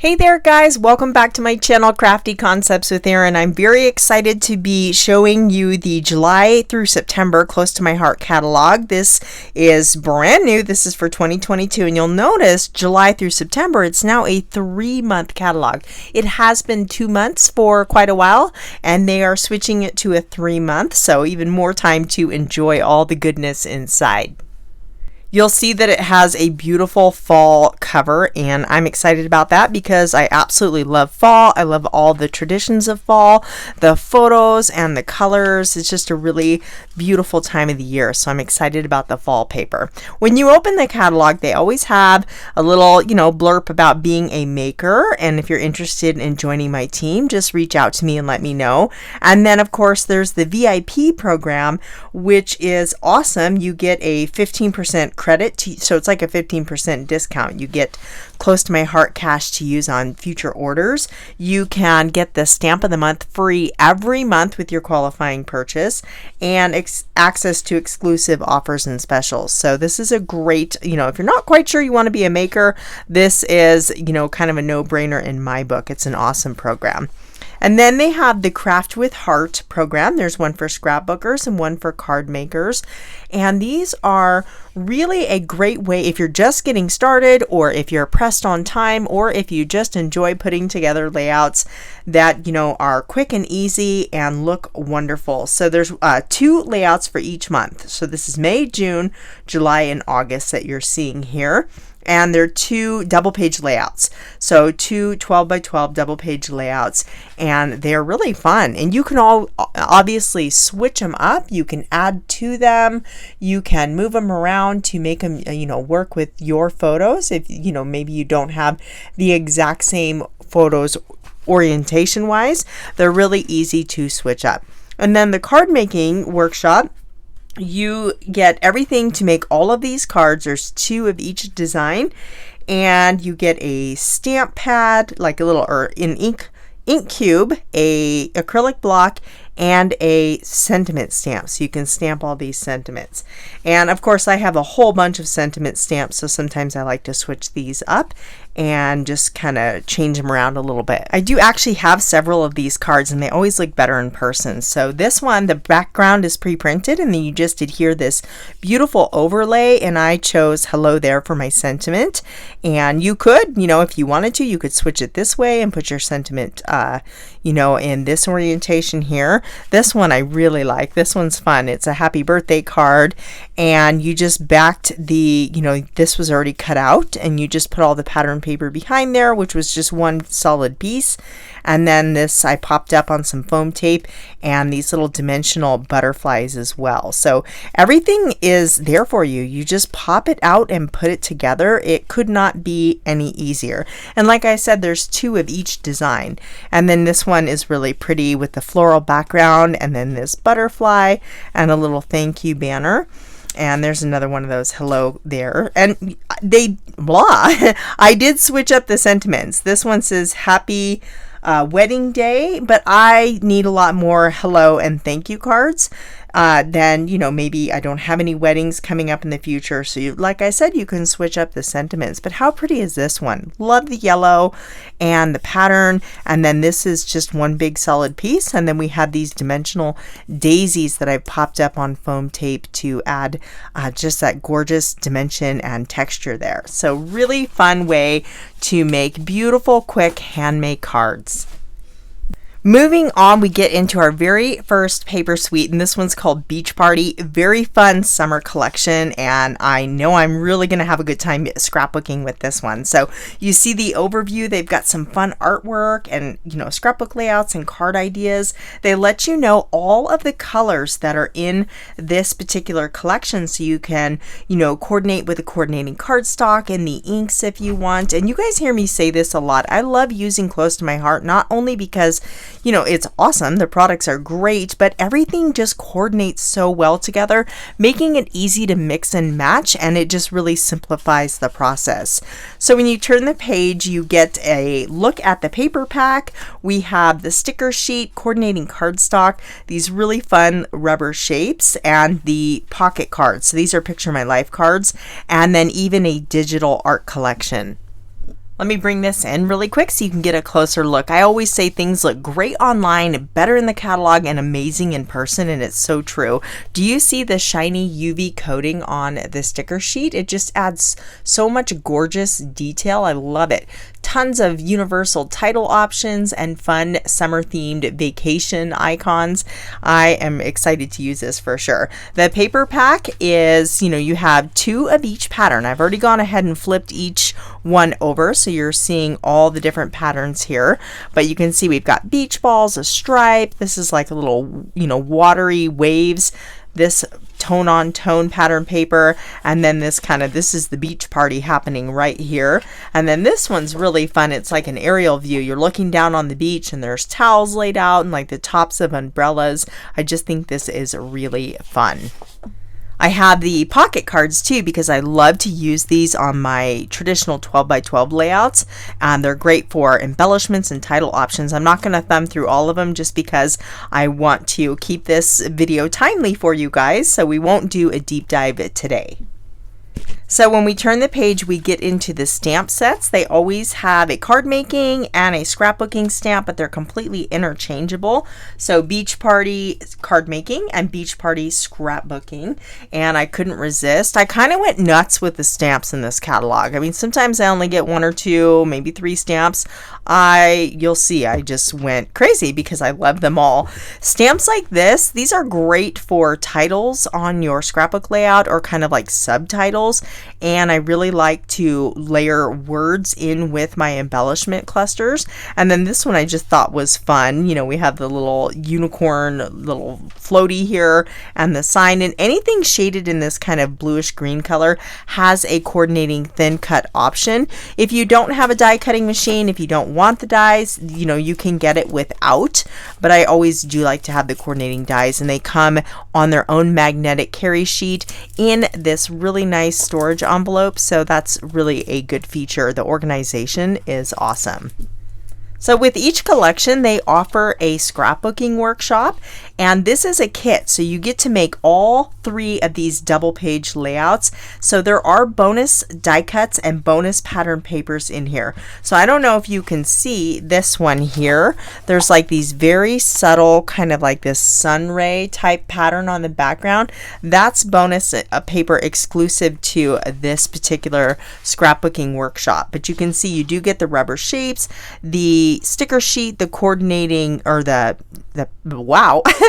Hey there guys, welcome back to my channel Crafty Concepts with Erin. I'm very excited to be showing you the July through September Close to My Heart catalog. This is brand new. This is for 2022 and you'll notice July through September it's now a 3-month catalog. It has been 2 months for quite a while and they are switching it to a 3-month, so even more time to enjoy all the goodness inside. You'll see that it has a beautiful fall cover and I'm excited about that because I absolutely love fall. I love all the traditions of fall, the photos and the colors. It's just a really beautiful time of the year, so I'm excited about the fall paper. When you open the catalog, they always have a little, blurb about being a maker, and if you're interested in joining my team, just reach out to me and let me know. And then of course there's the VIP program, which is awesome. You get a 15% credit so it's like a 15% discount. You get Close to My Heart cash to use on future orders. You can get the stamp of the month free every month with your qualifying purchase, and access to exclusive offers and specials. So this is a great, if you're not quite sure you want to be a maker, this is, kind of a no-brainer in my book. It's an awesome program. And then they have the Craft with Heart program. There's one for scrapbookers and one for card makers. And these are really a great way if you're just getting started, or if you're pressed on time, or if you just enjoy putting together layouts that, are quick and easy and look wonderful. So there's 2 layouts for each month. So this is May, June, July, and August that you're seeing here. And they're 2 double page layouts. So 2 12 by 12 double page layouts, and they're really fun. And you can all obviously switch them up. You can add to them. You can move them around to make them, work with your photos. If, maybe you don't have the exact same photos orientation wise, they're really easy to switch up. And then the card making workshop, you get everything to make all of these cards. There's 2 of each design, and you get a stamp pad, like a little, or an ink cube, a acrylic block, and a sentiment stamp, so you can stamp all these sentiments. And of course I have a whole bunch of sentiment stamps, so sometimes I like to switch these up and just kind of change them around a little bit. I do actually have several of these cards and they always look better in person. So this one, the background is pre-printed and then you just adhere this beautiful overlay, and I chose hello there for my sentiment. And you could, if you wanted to, you could switch it this way and put your sentiment in this orientation here. This one I really like. This one's fun. It's a happy birthday card, and you just backed the, this was already cut out, and you just put all the pattern paper behind there, which was just one solid piece. And then this I popped up on some foam tape and these little dimensional butterflies as well. So everything is there for you. You just pop it out and put it together. It could not be any easier. And like I said, there's 2 of each design. And then this one is really pretty with the floral background, and then this butterfly and a little thank you banner. And there's another one of those hello there. And I did switch up the sentiments. This one says happy wedding day, but I need a lot more hello and thank you cards. Then, maybe I don't have any weddings coming up in the future. So like I said, you can switch up the sentiments. But how pretty is this one? Love the yellow and the pattern. And then this is just one big solid piece. And then we have these dimensional daisies that I've popped up on foam tape to add just that gorgeous dimension and texture there. So really fun way to make beautiful, quick handmade cards. Moving on, we get into our very first paper suite, and this one's called Beach Party. Very fun summer collection, and I know I'm really going to have a good time scrapbooking with this one. So you see the overview. They've got some fun artwork and, scrapbook layouts and card ideas. They let you know all of the colors that are in this particular collection, so you can, coordinate with the coordinating cardstock and the inks if you want. And you guys hear me say this a lot. I love using Close to My Heart, not only because it's awesome, the products are great, but everything just coordinates so well together, making it easy to mix and match, and it just really simplifies the process. So when you turn the page, you get a look at the paper pack. We have the sticker sheet, coordinating cardstock, these really fun rubber shapes, and the pocket cards. So these are Picture My Life cards, and then even a digital art collection. Let me bring this in really quick so you can get a closer look. I always say things look great online, better in the catalog, and amazing in person, and it's so true. Do you see the shiny UV coating on the sticker sheet? It just adds so much gorgeous detail. I love it. Tons of universal title options and fun summer-themed vacation icons. I am excited to use this for sure. The paper pack is, you have 2 of each pattern. I've already gone ahead and flipped each one over, so you're seeing all the different patterns here. But you can see we've got beach balls, a stripe. This is like a little, watery waves. This tone-on-tone pattern paper, and then this is the beach party happening right here. And then this one's really fun. It's like an aerial view. You're looking down on the beach and there's towels laid out and like the tops of umbrellas. I just think this is really fun. I have the pocket cards too because I love to use these on my traditional 12 by 12 layouts, and they're great for embellishments and title options. I'm not going to thumb through all of them just because I want to keep this video timely for you guys, so we won't do a deep dive today. So when we turn the page, we get into the stamp sets. They always have a card making and a scrapbooking stamp, but they're completely interchangeable. So beach party card making and beach party scrapbooking, and I couldn't resist. I kind of went nuts with the stamps in this catalog. I mean, sometimes I only get 1 or 2, maybe 3 stamps. You'll see I just went crazy because I love them all. Stamps like this, these are great for titles on your scrapbook layout or kind of like subtitles. And I really like to layer words in with my embellishment clusters. And then this one I just thought was fun. We have the little unicorn, little floaty here, and the sign, and anything shaded in this kind of bluish green color has a coordinating thin cut option. If you don't have a die cutting machine, if you don't want the dies, you can get it without, but I always do like to have the coordinating dies, and they come on their own magnetic carry sheet in this really nice storage envelope, so that's really a good feature. The organization is awesome. So with each collection, they offer a scrapbooking workshop, and this is a kit, so you get to make all 3 of these double page layouts. So there are bonus die cuts and bonus pattern papers in here. So I don't know if you can see this one here. There's like these very subtle kind of like this sun ray type pattern on the background. That's bonus paper exclusive to this particular scrapbooking workshop. But you can see you do get the rubber shapes, the sticker sheet, the coordinating, or the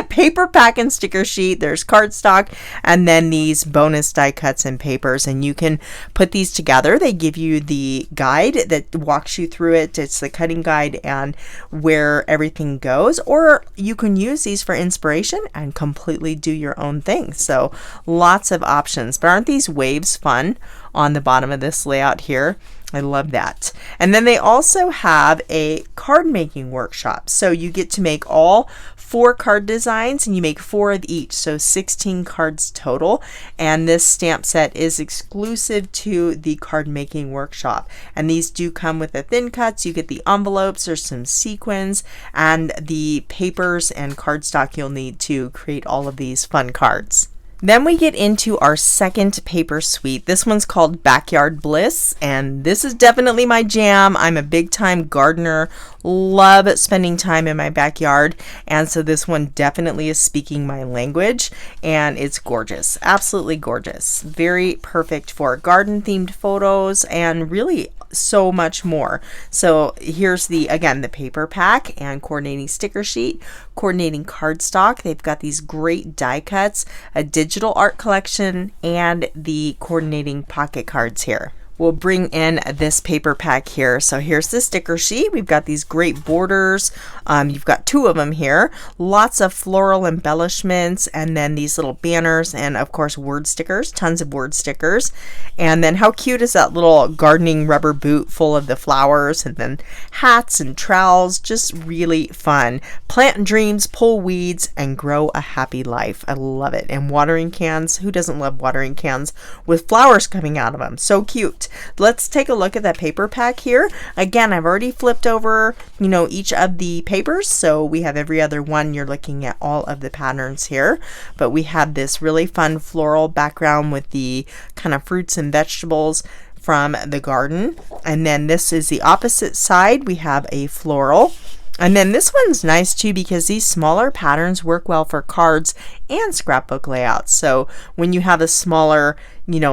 paper pack and sticker sheet. There's cardstock, and then these bonus die cuts and papers, and you can put these together. They give you the guide that walks you through it. It's the cutting guide and where everything goes, or you can use these for inspiration and completely do your own thing. So lots of options. But aren't these waves fun on the bottom of this layout here? I love that. And then they also have a card making workshop. So you get to make all 4 card designs, and you make 4 of each, so 16 cards total. And this stamp set is exclusive to the card making workshop. And these do come with the thin cuts. You get the envelopes, there's some sequins, and the papers and cardstock you'll need to create all of these fun cards. Then we get into our second paper suite. This one's called Backyard Bliss, and this is definitely my jam. I'm a big time gardener, love spending time in my backyard, and so this one definitely is speaking my language, and it's gorgeous, absolutely gorgeous. Very perfect for garden themed photos and really so much more. So here's again the paper pack and coordinating sticker sheet, coordinating cardstock. They've got these great die cuts, a digital art collection, and the coordinating pocket cards here. We'll bring in this paper pack here. So here's the sticker sheet. We've got these great borders. You've got 2 of them here. Lots of floral embellishments, and then these little banners, and of course word stickers, tons of word stickers. And then how cute is that little gardening rubber boot full of the flowers, and then hats and trowels, just really fun. Plant dreams, pull weeds, and grow a happy life. I love it. And watering cans. Who doesn't love watering cans with flowers coming out of them? So cute. Let's take a look at that paper pack here. Again, I've already flipped over, each of the papers. So we have every other one. You're looking at all of the patterns here. But we have this really fun floral background with the kind of fruits and vegetables. from the garden. And then this is the opposite side. We have a floral. And then this one's nice too because these smaller patterns work well for cards and scrapbook layouts. So when you have a smaller,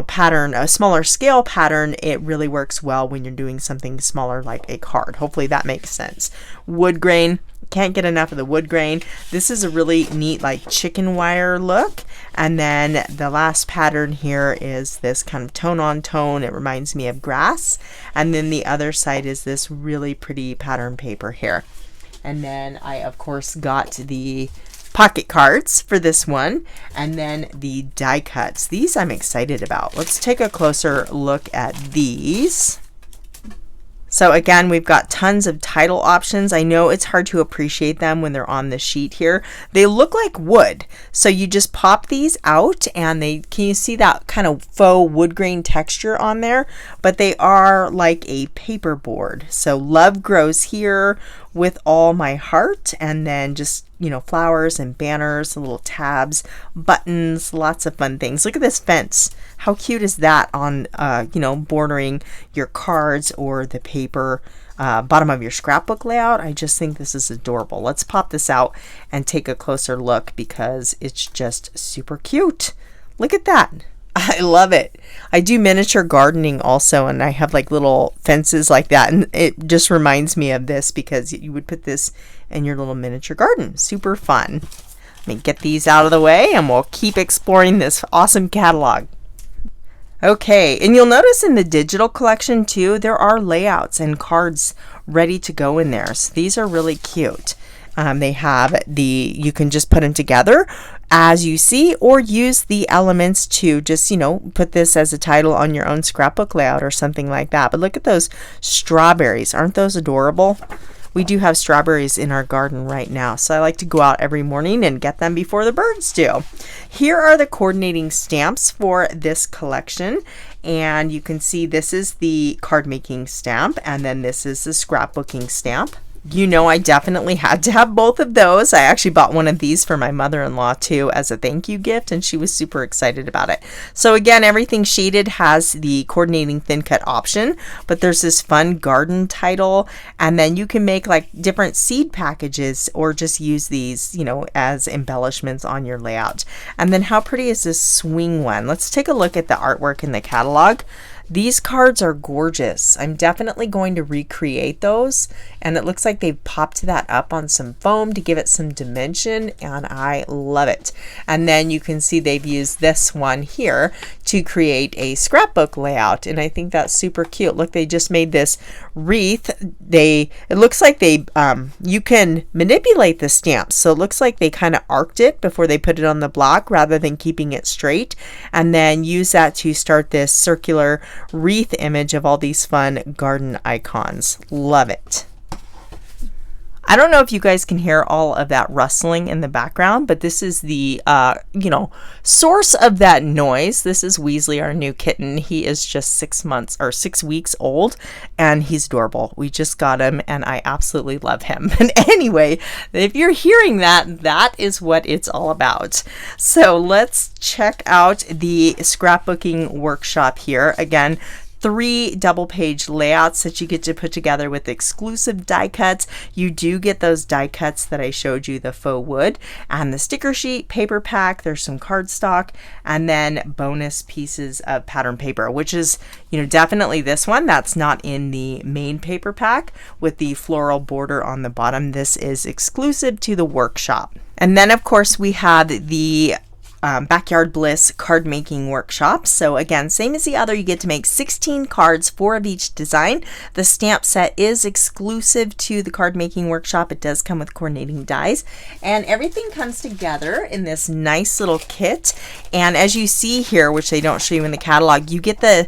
pattern, a smaller scale pattern, it really works well when you're doing something smaller like a card. Hopefully that makes sense. Wood grain. Can't get enough of the wood grain. This is a really neat like chicken wire look. And then the last pattern here is this kind of tone on tone. It reminds me of grass. And then the other side is this really pretty pattern paper here. And then I of course got the pocket cards for this one, and then the die cuts. These I'm excited about. Let's take a closer look at these. So again, we've got tons of title options. I know it's hard to appreciate them when they're on the sheet here. They look like wood. So you just pop these out and can you see that kind of faux wood grain texture on there? But they are like a paper board. So love grows here with all my heart, and then just, flowers and banners, little tabs, buttons, lots of fun things. Look at this fence. How cute is that on, bordering your cards or the paper bottom of your scrapbook layout? I just think this is adorable. Let's pop this out and take a closer look because it's just super cute. Look at that. I love it. I do miniature gardening also, and I have like little fences like that, and it just reminds me of this because you would put this in your little miniature garden. Super fun. Let me get these out of the way and we'll keep exploring this awesome catalog. Okay, and you'll notice in the digital collection too, there are layouts and cards ready to go in there. So these are really cute. They have you can just put them together as you see, or use the elements to just, put this as a title on your own scrapbook layout or something like that. But look at those strawberries. Aren't those adorable? We do have strawberries in our garden right now, so I like to go out every morning and get them before the birds do. Here are the coordinating stamps for this collection, and you can see this is the card making stamp, and then this is the scrapbooking stamp. I definitely had to have both of those. I actually bought one of these for my mother-in-law too as a thank you gift, and she was super excited about it. So again, everything shaded has the coordinating thin cut option, but there's this fun garden title, and then you can make like different seed packages or just use these, as embellishments on your layout. And then how pretty is this swing one? Let's take a look at the artwork in the catalog. These cards are gorgeous. I'm definitely going to recreate those, and it looks like they've popped that up on some foam to give it some dimension, and I love it. And then you can see they've used this one here to create a scrapbook layout, and I think that's super cute. Look, they just made this wreath. It looks like you can manipulate the stamps, so it looks like they kind of arced it before they put it on the block rather than keeping it straight, and then use that to start this circular wreath image of all these fun garden icons. Love it. I don't know if you guys can hear all of that rustling in the background, but this is the, source of that noise. This is Weasley, our new kitten. He is just 6 weeks old, and he's adorable. We just got him, and I absolutely love him. And anyway, if you're hearing that, that is what it's all about. So let's check out the scrapbooking workshop here. Again, 3 double page layouts that you get to put together with exclusive die cuts. You do get those die cuts that I showed you, the faux wood and the sticker sheet, paper pack, there's some cardstock, and then bonus pieces of pattern paper, which is, definitely this one. That's not in the main paper pack with the floral border on the bottom. This is exclusive to the workshop. And then of course we had the Backyard Bliss card making workshop. So again, same as the other, you get to make 16 cards, 4 of each design. The stamp set is exclusive to the card making workshop. It does come with coordinating dies, and everything comes together in this nice little kit. And as you see here, which they don't show you in the catalog, you get the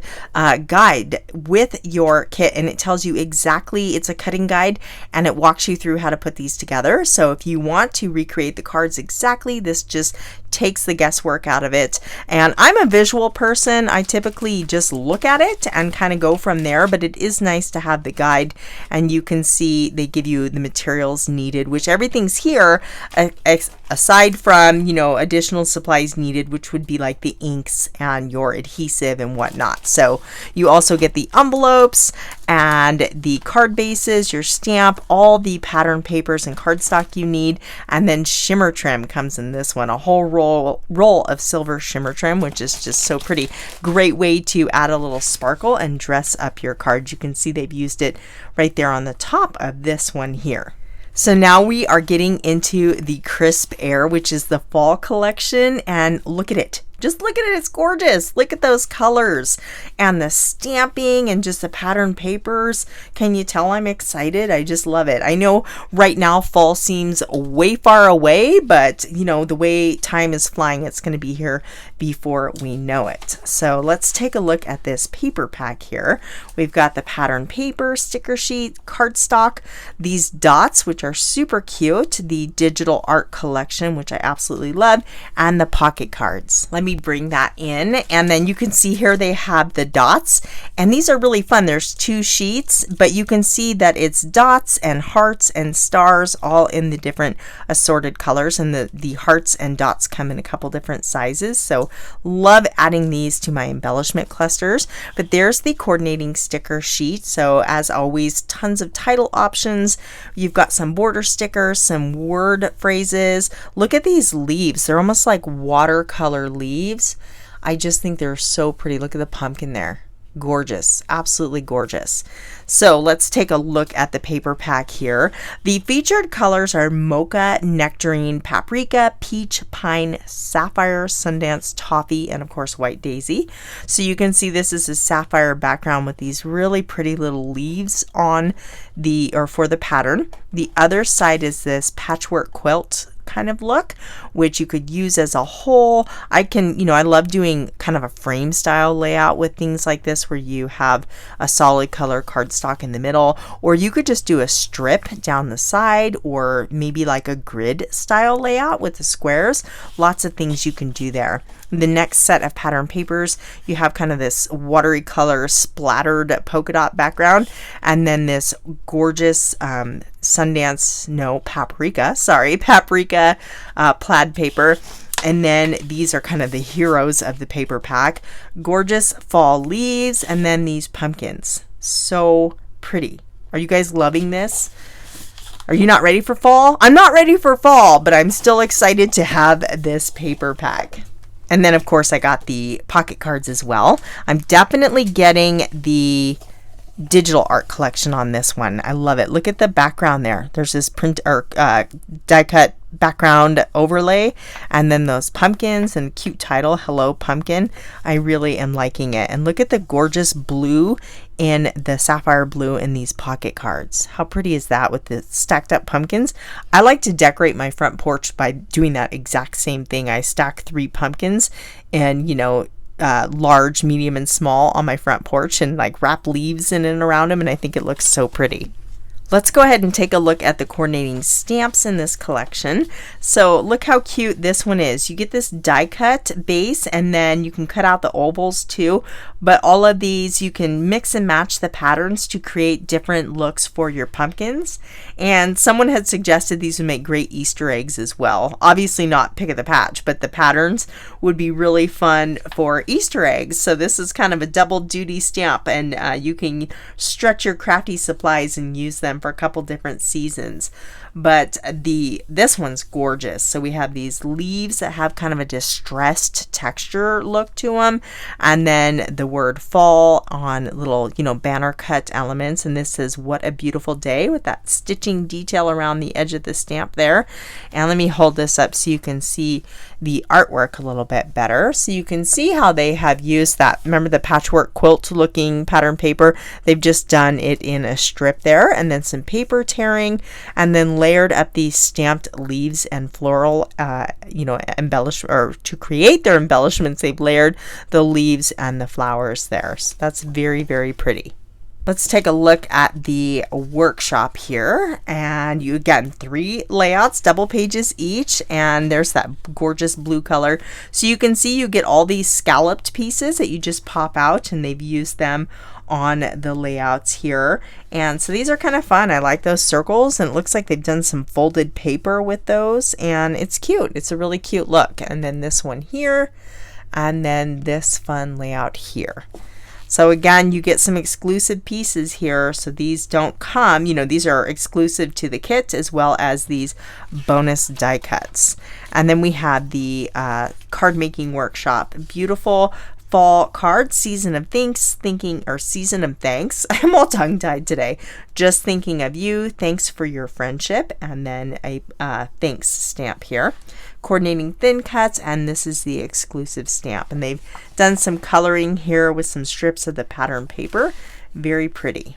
guide with your kit, and it tells you exactly, it's a cutting guide, and it walks you through how to put these together. So if you want to recreate the cards exactly, this just takes the guesswork out of it. And I'm a visual person. I typically just look at it and kind of go from there, but it is nice to have the guide, and you can see they give you the materials needed, which everything's here aside from, you know, additional supplies needed, which would be like the inks and your adhesive and whatnot. So you also get the envelopes and the card bases, your stamp, all the pattern papers and cardstock you need, and then shimmer trim comes in this one, a whole roll of silver shimmer trim, which is just so pretty. Great way to add a little sparkle and dress up your cards. You can see they've used it right there on the top of this one here. So now we are getting into the Crisp Air, which is the fall collection, and look at it. Just look at it, it's gorgeous. Look at those colors and the stamping and just the pattern papers. Can you tell I'm excited? I just love it. I know right now fall seems way far away, but you know, the way time is flying, it's going to be here before we know it. So let's take a look at this paper pack here. We've got the pattern paper, sticker sheet, cardstock, these dots, which are super cute, the digital art collection, which I absolutely love, and the pocket cards. Let me bring that in, and then you can see here they have the dots, and these are really fun. There's 2 sheets, but you can see that it's dots and hearts and stars all in the different assorted colors, and the hearts and dots come in a couple different sizes. So love adding these to my embellishment clusters. But there's the coordinating sticker sheet. So as always, tons of title options. You've got some border stickers, some word phrases. Look at these leaves. They're almost like watercolor leaves. I just think they're so pretty. Look at the pumpkin there. Gorgeous, absolutely gorgeous. So let's take a look at the paper pack here. The featured colors are mocha, nectarine, paprika, peach, pine, sapphire, Sundance, toffee, and of course white daisy. So you can see this is a sapphire background with these really pretty little leaves on the, or for the pattern. The other side is this patchwork quilt kind of look, which you could use as a whole. I can, you know, I love doing kind of a frame style layout with things like this where you have a solid color cardstock in the middle, or you could just do a strip down the side, or maybe like a grid style layout with the squares. Lots of things you can do there. The next set of pattern papers, you have kind of this watery color splattered polka dot background, and then this gorgeous Sundance, no, paprika plaid paper. And then these are kind of the heroes of the paper pack. Gorgeous fall leaves, and then these pumpkins. So pretty. Are you guys loving this? Are you not ready for fall? I'm not ready for fall, but I'm still excited to have this paper pack. And then of course I got the pocket cards as well. I'm definitely getting the digital art collection on this one. I love it. Look at the background there. There's this print or die cut background overlay, and then those pumpkins and cute title, Hello Pumpkin. I really am liking it. And look at the gorgeous blue in the sapphire blue in these pocket cards. How pretty is that with the stacked up pumpkins? I like to decorate my front porch by doing that exact same thing. I stack 3 pumpkins and, you know, large, medium, and small on my front porch, and like wrap leaves in and around them, and I think it looks so pretty. Let's go ahead and take a look at the coordinating stamps in this collection. So look how cute this one is. You get this die cut base, and then you can cut out the ovals too, but all of these you can mix and match the patterns to create different looks for your pumpkins. And someone had suggested these would make great Easter eggs as well. Obviously not pick of the patch, but the patterns would be really fun for Easter eggs. So this is kind of a double duty stamp, and you can stretch your crafty supplies and use them for a couple different seasons. But this one's gorgeous. So we have these leaves that have kind of a distressed texture look to them, and then the word fall on little, you know, banner cut elements. And this says what a beautiful day with that stitching detail around the edge of the stamp there. And let me hold this up so you can see the artwork a little bit better. So you can see how they have used that. Remember the patchwork quilt looking pattern paper? They've just done it in a strip there, and then some paper tearing, and then layered up these stamped leaves and floral, you know, embellish, or to create their embellishments, they've layered the leaves and the flowers there. So that's very, very pretty. Let's take a look at the workshop here, and you again 3 layouts, double pages each, and there's that gorgeous blue color. So you can see you get all these scalloped pieces that you just pop out, and they've used them on the layouts here. And so these are kind of fun. I like those circles, and it looks like they've done some folded paper with those, and it's cute. It's a really cute look. And then this one here, and then this fun layout here. So again, you get some exclusive pieces here. So these don't come, you know, these are exclusive to the kit, as well as these bonus die cuts. And then we have the card making workshop. Beautiful fall card, season of thanks, season of thanks. I'm all tongue-tied today. Just thinking of you, thanks for your friendship, and then a thanks stamp here. Coordinating thin cuts, and this is the exclusive stamp. And they've done some coloring here with some strips of the pattern paper. Very pretty.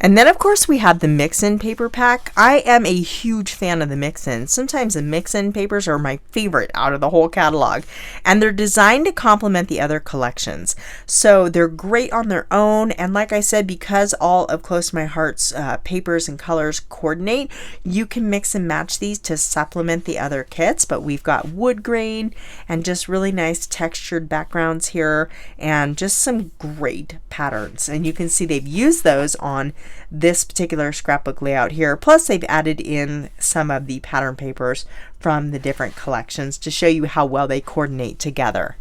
And then of course we have the mix-in paper pack. I am a huge fan of the mix-in. Sometimes the mix-in papers are my favorite out of the whole catalog, and they're designed to complement the other collections. So they're great on their own, and like I said, because all of Close to My Heart's papers and colors coordinate, you can mix and match these to supplement the other kits. But we've got wood grain and just really nice textured backgrounds here, and just some great patterns. And you can see they've used those on this particular scrapbook layout here. Plus they've added in some of the pattern papers from the different collections to show you how well they coordinate together.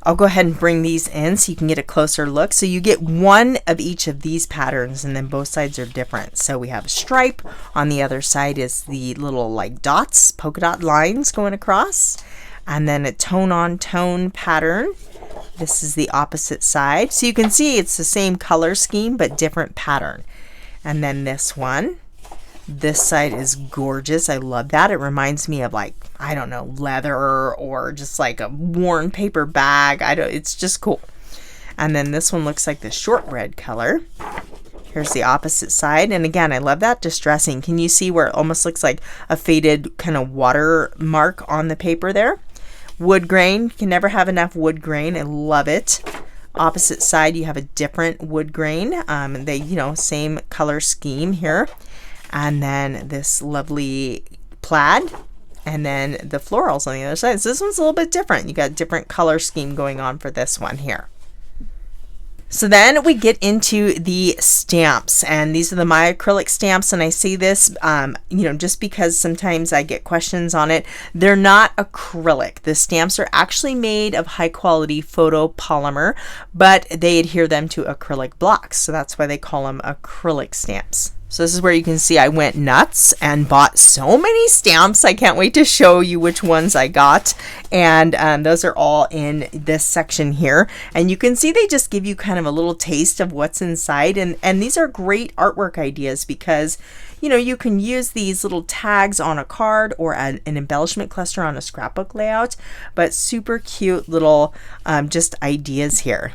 I'll go ahead and bring these in so you can get a closer look. So you get one of each of these patterns, and then both sides are different. So we have a stripe. On the other side is the little like dots, polka dot lines going across, and then a tone on tone pattern. This is the opposite side. So you can see it's the same color scheme but different pattern. And then this one, this side is gorgeous. I love that. It reminds me of, like, I don't know, leather or just like a worn paper bag. It's just cool. And then this one looks like the shortbread color. Here's the opposite side. And again, I love that distressing. Can you see where it almost looks like a faded kind of water mark on the paper there? Wood grain. You can never have enough wood grain. I love it. Opposite side, you have a different wood grain. They, you know, same color scheme here. And then this lovely plaid, and then the florals on the other side. So this one's a little bit different. You got a different color scheme going on for this one here. So then we get into the stamps, and these are the My Acrylic stamps, and I say this, you know, just because sometimes I get questions on it. They're not acrylic. The stamps are actually made of high quality photopolymer, but they adhere them to acrylic blocks, so that's why they call them acrylic stamps. So this is where you can see I went nuts and bought so many stamps. I can't wait to show you which ones I got. And those are all in this section here. And you can see they just give you kind of a little taste of what's inside. And these are great artwork ideas because, you know, you can use these little tags on a card or an embellishment cluster on a scrapbook layout. But super cute little just ideas here.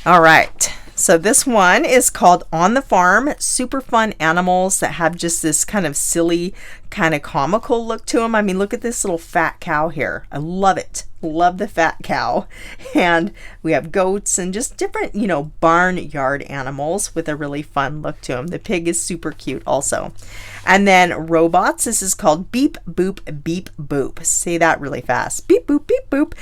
All right. So this one is called On the Farm. Super fun animals that have just this kind of silly, kind of comical look to them. I mean, look at this little fat cow here. I love it. Love the fat cow. And we have goats and just different, you know, barnyard animals with a really fun look to them. The pig is super cute also. And then robots. This is called Beep Boop Beep Boop. Say that really fast. Beep Boop Beep Boop.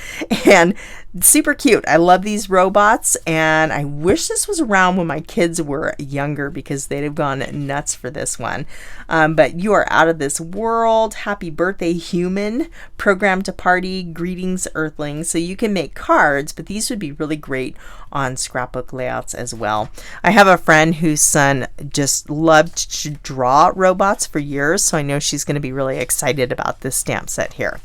And super cute. I love these robots, and I wish this was around when my kids were younger because they'd have gone nuts for this one. But you are out of this world. Happy birthday, human. Program to party. Greetings, earthlings. So you can make cards, but these would be really great on scrapbook layouts as well. I have a friend whose son just loved to draw robots for years, so I know she's going to be really excited about this stamp set here.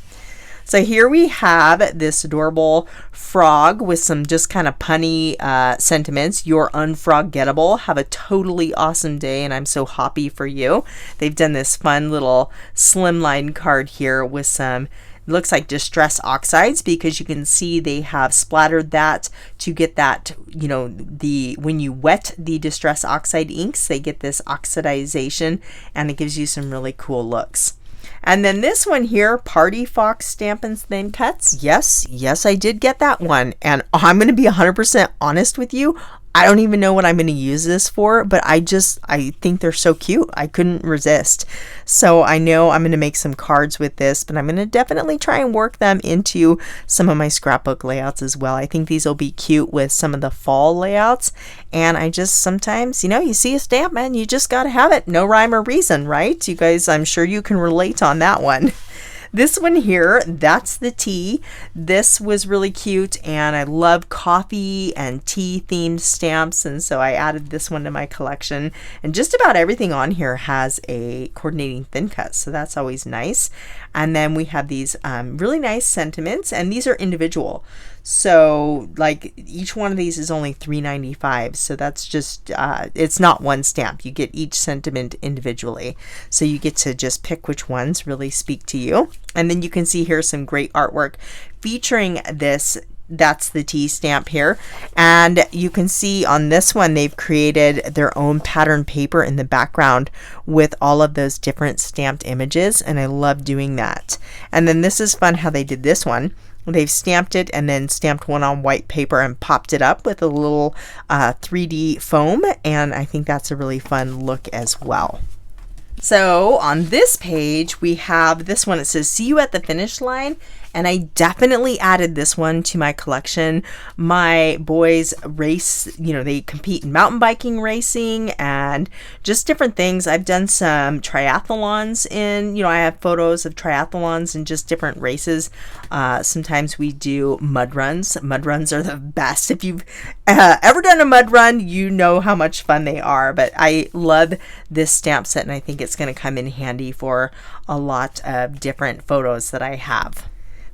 So here we have this adorable frog with some just kind of punny sentiments. You're unforgettable. Have a totally awesome day, and I'm so happy for you. They've done this fun little slimline card here with some, it looks like distress oxides, because you can see they have splattered that to get that, you know, when you wet the distress oxide inks, they get this oxidization, and it gives you some really cool looks. And then this one here, Party Fox Stampin's Thin Cuts. Yes, I did get that one. And I'm going to be 100% honest with you. I don't even know what I'm going to use this for, but I think they're so cute. I couldn't resist. So I know I'm going to make some cards with this, but I'm going to definitely try and work them into some of my scrapbook layouts as well. I think these will be cute with some of the fall layouts. And I just sometimes, you see a stamp, man, you just got to have it. No rhyme or reason, right? You guys, I'm sure you can relate on that one. This one here, that's the tea. This was really cute, and I love coffee and tea themed stamps, and so I added this one to my collection. And just about everything on here has a coordinating thin cut, so that's always nice. And then we have these really nice sentiments, and these are individual. So like each one of these is only $3.95, so that's just it's not one stamp. You get each sentiment individually, so you get to just pick which ones really speak to you. And then you can see here some great artwork featuring this That's the tea stamp here, and you can see on this one they've created their own pattern paper in the background with all of those different stamped images, and I love doing that. And then this is fun how they did this one. They've stamped it and then stamped one on white paper and popped it up with a little 3D foam, and I think that's a really fun look as well. So on this page we have this one. It says see you at the finish line, and I definitely added this one to my collection. My boys race, they compete in mountain biking racing and just different things. I've done some triathlons I have photos of triathlons and just different races. Sometimes we do mud runs. Mud runs are the best. If you've ever done a mud run, you know how much fun they are. But I love this stamp set, and I think it's going to come in handy for a lot of different photos that I have.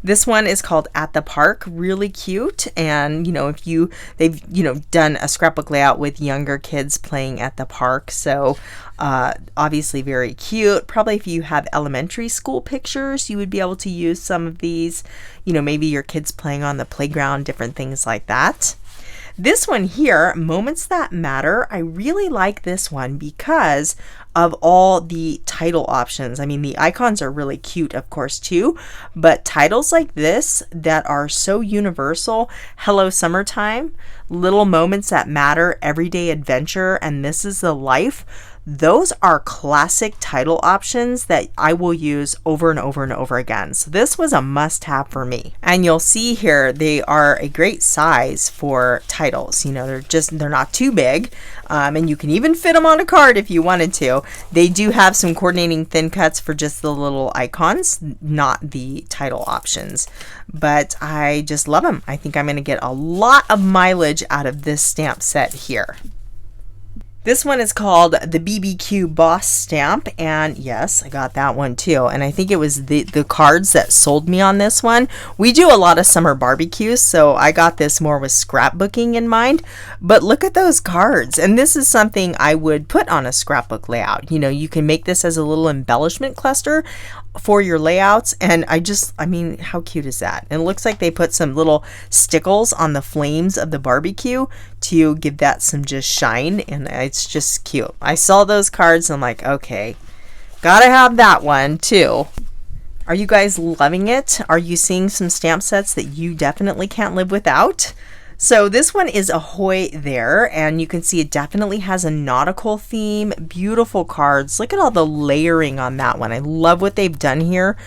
This one is called At the Park, really cute. And if they've done a scrapbook layout with younger kids playing at the park, so obviously very cute. Probably if you have elementary school pictures, you would be able to use some of these, maybe your kids playing on the playground, different things like that. This one here, Moments That Matter, I really like this one because of all the title options. I mean, the icons are really cute, of course, too, but titles like this that are so universal: Hello Summertime, Little Moments That Matter, Everyday Adventure, and This Is the Life. Those are classic title options that I will use over and over and over again. So this was a must-have for me. And you'll see here they are a great size for titles. They're not too big, and you can even fit them on a card if you wanted to. They do have some coordinating thin cuts for just the little icons, not the title options. But I just love them. I think I'm going to get a lot of mileage out of this stamp set here. This one is called the BBQ Boss Stamp, and yes, I got that one too. And I think it was the cards that sold me on this one. We do a lot of summer barbecues, so I got this more with scrapbooking in mind. But look at those cards, and this is something I would put on a scrapbook layout. You can make this as a little embellishment cluster for your layouts, and I mean, how cute is that? And it looks like they put some little stickles on the flames of the barbecue to give that some just shine, and it's just cute. I saw those cards and I'm like, okay, gotta have that one too. Are you guys loving it? Are you seeing some stamp sets that you definitely can't live without? So this one is Ahoy There, and you can see it definitely has a nautical theme. Beautiful cards. Look at all the layering on that one. I love what they've done here.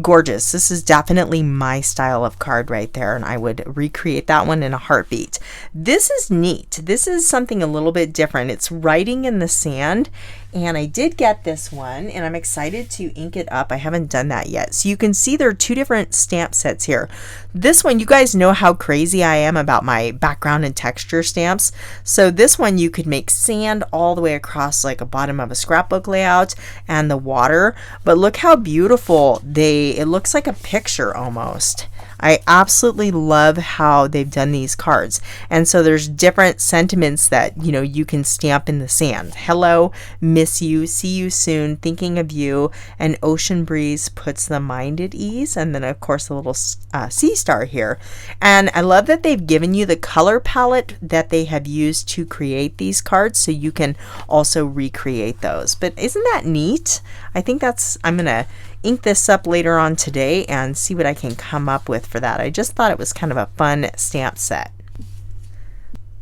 Gorgeous. This is definitely my style of card right there, and I would recreate that one in a heartbeat. This is neat. This is something a little bit different. It's writing in the sand, and I did get this one, and I'm excited to ink it up. I haven't done that yet. So you can see there are two different stamp sets here. This one, you guys know how crazy I am about my background and texture stamps. So this one you could make sand all the way across like a bottom of a scrapbook layout and the water. But look how beautiful it looks like a picture almost. I absolutely love how they've done these cards. And so there's different sentiments that, you can stamp in the sand. Hello, miss you, see you soon, thinking of you, an ocean breeze puts the mind at ease. And then, of course, a little sea star here. And I love that they've given you the color palette that they have used to create these cards, so you can also recreate those. But isn't that neat? I think I'm going to ink this up later on today and see what I can come up with for that. I just thought it was kind of a fun stamp set.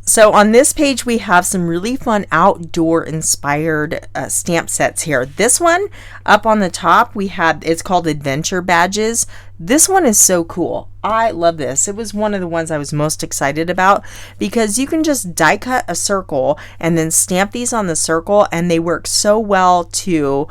So on this page, we have some really fun outdoor inspired stamp sets here. This one up on the top, it's called Adventure Badges. This one is so cool. I love this. It was one of the ones I was most excited about because you can just die cut a circle and then stamp these on the circle, and they work so well to,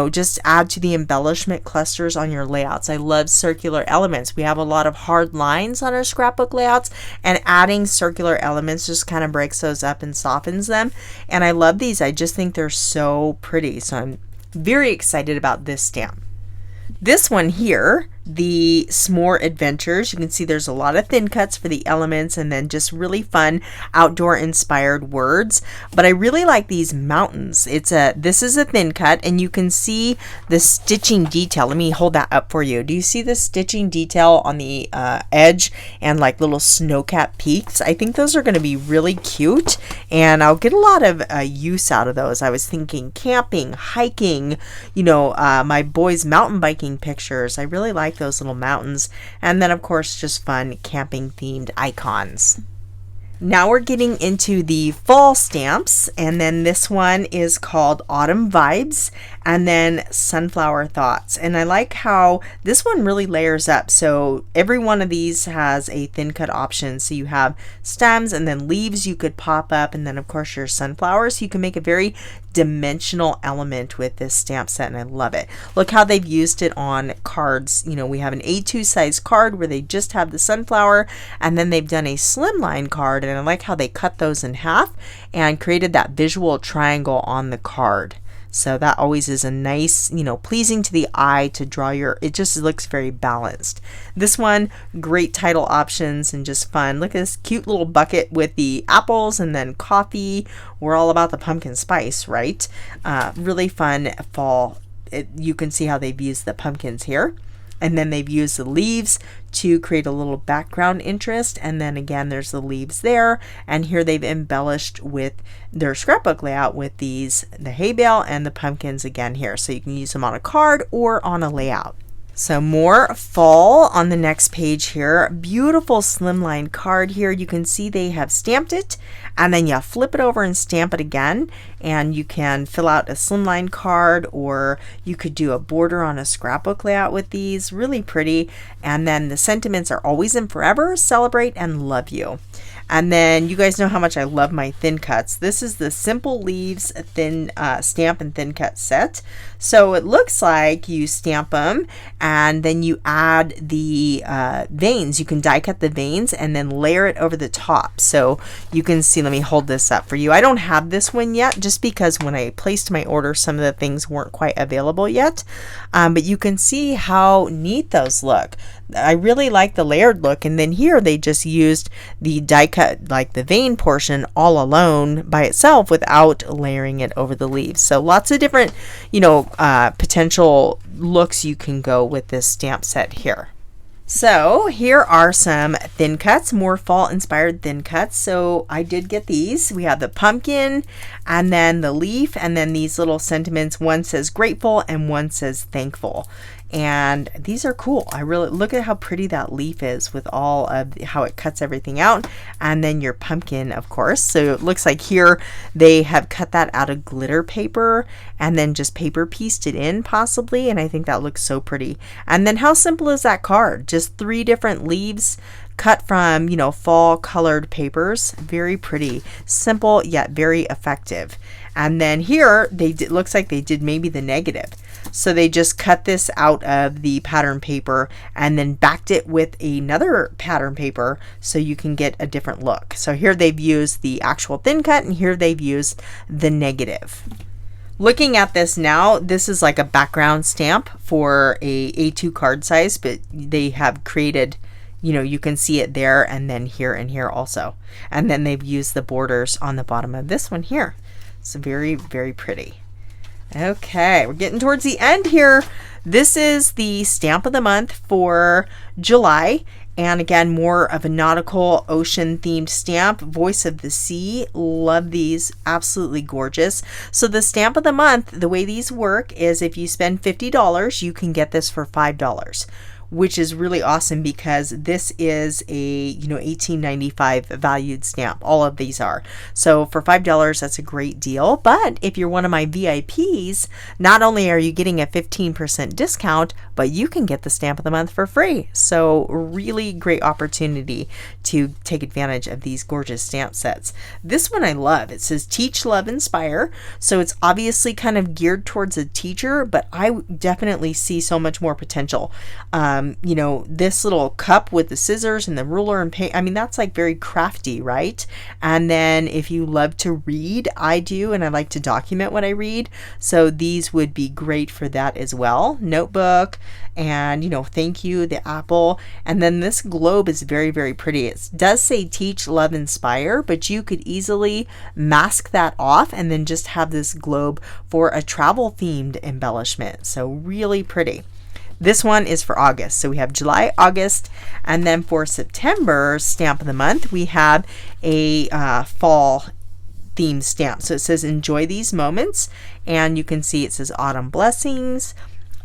just add to the embellishment clusters on your layouts. I love circular elements. We have a lot of hard lines on our scrapbook layouts, and adding circular elements just kind of breaks those up and softens them. And I love these. I just think they're so pretty. So I'm very excited about this stamp. This one here, the S'more Adventures, you can see there's a lot of thin cuts for the elements and then just really fun outdoor inspired words. But I really like these mountains. This is a thin cut, and you can see the stitching detail. Let me hold that up for you. Do you see the stitching detail on the edge and like little snow-capped peaks? I think those are going to be really cute, and I'll get a lot of use out of those. I was thinking camping, hiking, my boys' mountain biking pictures. I really like those little mountains, and then of course just fun camping themed icons. Now we're getting into the fall stamps, and then this one is called Autumn Vibes, and then Sunflower Thoughts. And I like how this one really layers up. So every one of these has a thin cut option. So you have stems and then leaves you could pop up, and then of course your sunflowers. You can make a very dimensional element with this stamp set, and I love it. Look how they've used it on cards. We have an A2 size card where they just have the sunflower, and then they've done a slimline card, and I like how they cut those in half and created that visual triangle on the card. So that always is a nice, pleasing to the eye to draw it just looks very balanced. This one, great title options and just fun. Look at this cute little bucket with the apples and then coffee. We're all about the pumpkin spice, right? Really fun fall. You can see how they've used the pumpkins here. And then they've used the leaves to create a little background interest, and then again there's the leaves there, and here they've embellished with their scrapbook layout with the hay bale and the pumpkins again here, so you can use them on a card or on a layout. So more fall on the next page here. Beautiful slimline card here. You can see they have stamped it, and then you flip it over and stamp it again, and you can fill out a slimline card, or you could do a border on a scrapbook layout with these. Really pretty. And then the sentiments are always and forever, celebrate and love you. And then you guys know how much I love my thin cuts. This is the Simple Leaves thin stamp and thin cut set. So it looks like you stamp them and then you add the veins. You can die cut the veins and then layer it over the top. So you can see, let me hold this up for you. I don't have this one yet just because when I placed my order, some of the things weren't quite available yet. But you can see how neat those look. I really like the layered look, and then here they just used the die cut, like the vein portion all alone by itself without layering it over the leaves. So lots of different, potential looks you can go with this stamp set here. So here are some thin cuts, more fall inspired thin cuts. So I did get these. We have the pumpkin and then the leaf and then these little sentiments. One says grateful and one says thankful. And these are cool. I really look at how pretty that leaf is with all of how it cuts everything out, and then your pumpkin, of course. So it looks like here they have cut that out of glitter paper and then just paper pieced it in possibly, and I think that looks so pretty. And then how simple is that card? Just 3 different leaves cut from fall colored papers. Very pretty, simple yet very effective. And then here looks like they did maybe the negative. So they just cut this out of the pattern paper and then backed it with another pattern paper so you can get a different look. So here they've used the actual thin cut and here they've used the negative. Looking at this now, this is like a background stamp for a A2 card size, but they have created, you can see it there and then here and here also. And then they've used the borders on the bottom of this one here. It's very, very pretty. Okay, we're getting towards the end here. This is the stamp of the month for July. And again, more of a nautical ocean themed stamp, Voice of the Sea. Love these, absolutely gorgeous. So the stamp of the month, the way these work is if you spend $50, you can get this for $5. which is really awesome because this is a $18.95 valued stamp. All of these are. So for $5, that's a great deal. But if you're one of my VIPs, not only are you getting a 15% discount, but you can get the stamp of the month for free. So really great opportunity to take advantage of these gorgeous stamp sets. This one I love. It says Teach, Love, Inspire. So it's obviously kind of geared towards a teacher, but I definitely see so much more potential. This little cup with the scissors and the ruler and paint, I mean, that's like very crafty, right? And then if you love to read, I do, and I like to document what I read. So these would be great for that as well. Notebook, and thank you, the apple. And then this globe is very, very pretty. It does say Teach, Love, Inspire, but you could easily mask that off and then just have this globe for a travel themed embellishment. So really pretty. This one is for August. So we have July, August, and then for September stamp of the month, we have a fall themed stamp. So it says Enjoy These Moments, and you can see it says Autumn Blessings.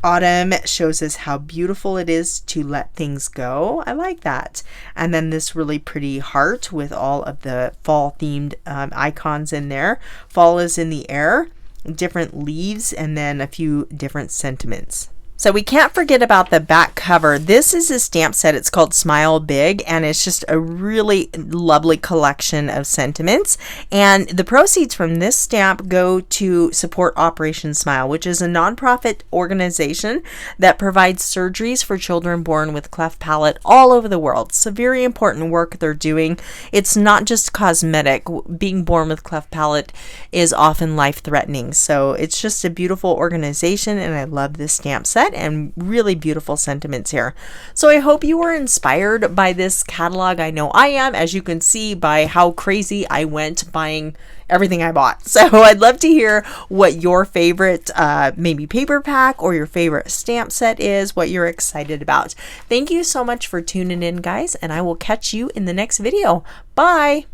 Autumn shows us how beautiful it is to let things go. I like that. And then this really pretty heart with all of the fall themed icons in there. Fall is in the air, different leaves, and then a few different sentiments. So we can't forget about the back cover. This is a stamp set. It's called Smile Big, and it's just a really lovely collection of sentiments. And the proceeds from this stamp go to support Operation Smile, which is a nonprofit organization that provides surgeries for children born with cleft palate all over the world. So very important work they're doing. It's not just cosmetic. Being born with cleft palate is often life-threatening. So it's just a beautiful organization, and I love this stamp set. And really beautiful sentiments here. So I hope you were inspired by this catalog. I know I am, as you can see by how crazy I went buying everything I bought. So I'd love to hear what your favorite maybe paper pack or your favorite stamp set is, what you're excited about. Thank you so much for tuning in, guys, and I will catch you in the next video. Bye!